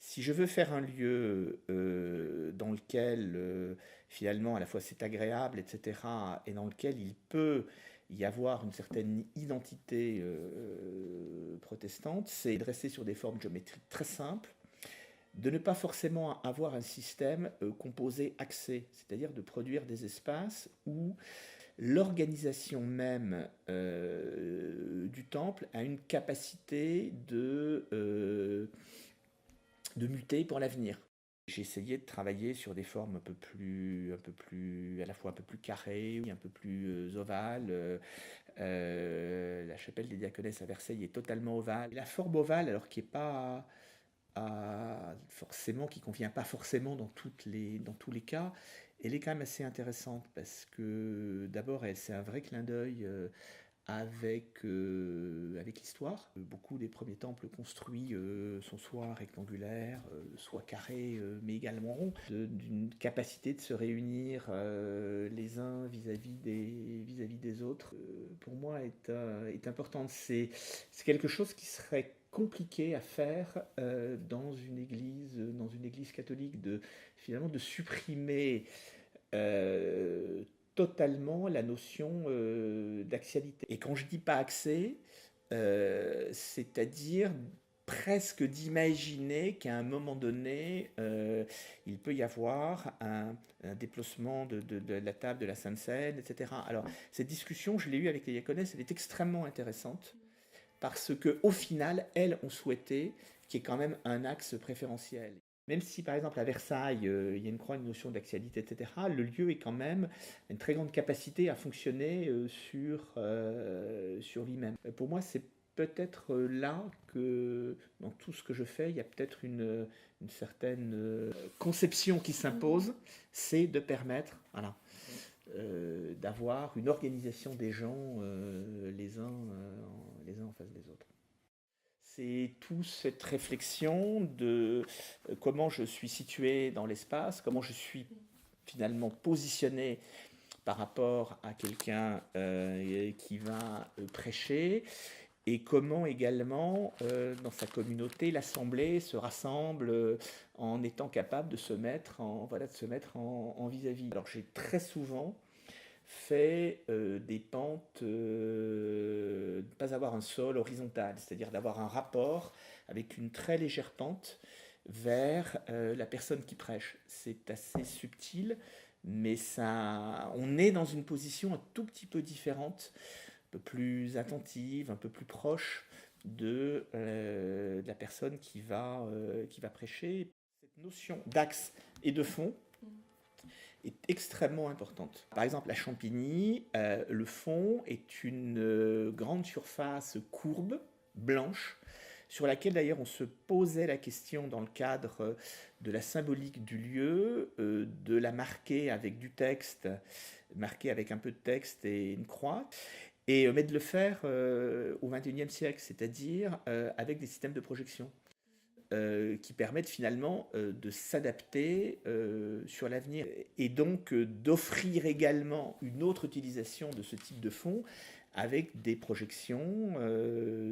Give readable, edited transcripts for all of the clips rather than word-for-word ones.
Si je veux faire un lieu dans lequel finalement à la fois c'est agréable, etc., et dans lequel il peut y avoir une certaine identité protestante, c'est de rester sur des formes géométriques très simples, de ne pas forcément avoir un système composé axé, c'est-à-dire de produire des espaces où l'organisation même du temple a une capacité de muter pour l'avenir. J'ai essayé de travailler sur des formes à la fois un peu plus carrées, un peu plus ovales. La chapelle des Diaconesses à Versailles est totalement ovale. La forme ovale, alors qui est pas forcément, qui convient pas forcément dans tous les cas, elle est quand même assez intéressante parce que d'abord, c'est un vrai clin d'œil avec l'histoire. Beaucoup des premiers temples construits sont soit rectangulaires, soit carrés, mais également ronds, d'une capacité de se réunir les uns vis-à-vis des autres, pour moi est importante. C'est quelque chose qui serait compliqué à faire dans une église catholique, finalement de supprimer euh, totalement la notion d'axialité. Et quand je dis pas accès, c'est-à-dire presque d'imaginer qu'à un moment donné, il peut y avoir un déplacement de la table de la Sainte Seine, etc. Alors, cette discussion, je l'ai eue avec les diaconesses, elle est extrêmement intéressante parce que au final, elles ont souhaité qu'il y ait quand même un axe préférentiel. Même si par exemple à Versailles, il y a une notion d'axialité, etc., le lieu est quand même une très grande capacité à fonctionner sur lui-même. Pour moi, c'est peut-être là que dans tout ce que je fais, il y a peut-être une certaine conception qui s'impose, c'est de permettre, voilà, d'avoir une organisation des gens les uns en face des autres. C'est toute cette réflexion de comment je suis situé dans l'espace, comment je suis finalement positionné par rapport à quelqu'un qui va prêcher, et comment également dans sa communauté l'assemblée se rassemble en étant capable de se mettre en vis-à-vis. Alors j'ai très souvent fait des pentes, ne pas avoir un sol horizontal, c'est-à-dire d'avoir un rapport avec une très légère pente vers la personne qui prêche. C'est assez subtil, mais ça, on est dans une position un tout petit peu différente, un peu plus attentive, un peu plus proche de la personne qui va prêcher. Cette notion d'axe et de fond est extrêmement importante. Par exemple, à Champigny, le fond est une grande surface courbe, blanche, sur laquelle d'ailleurs on se posait la question dans le cadre de la symbolique du lieu, de la marquer avec du texte, marquer avec un peu de texte et une croix, mais de le faire au XXIe siècle, c'est-à-dire avec des systèmes de projection qui permettent finalement de s'adapter sur l'avenir et donc d'offrir également une autre utilisation de ce type de fonds avec des projections,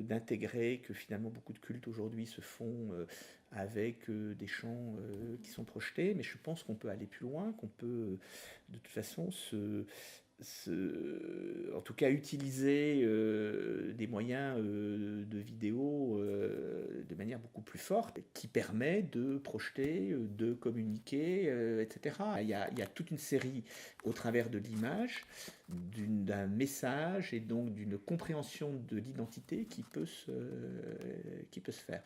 d'intégrer que finalement beaucoup de cultes aujourd'hui se font avec des champs qui sont projetés, mais je pense qu'on peut aller plus loin, qu'on peut de toute façon en tout cas utiliser des moyens de vidéo de manière beaucoup plus forte qui permet de projeter, de communiquer, etc. Il y a toute une série au travers de l'image, d'un message et donc d'une compréhension de l'identité qui peut se faire.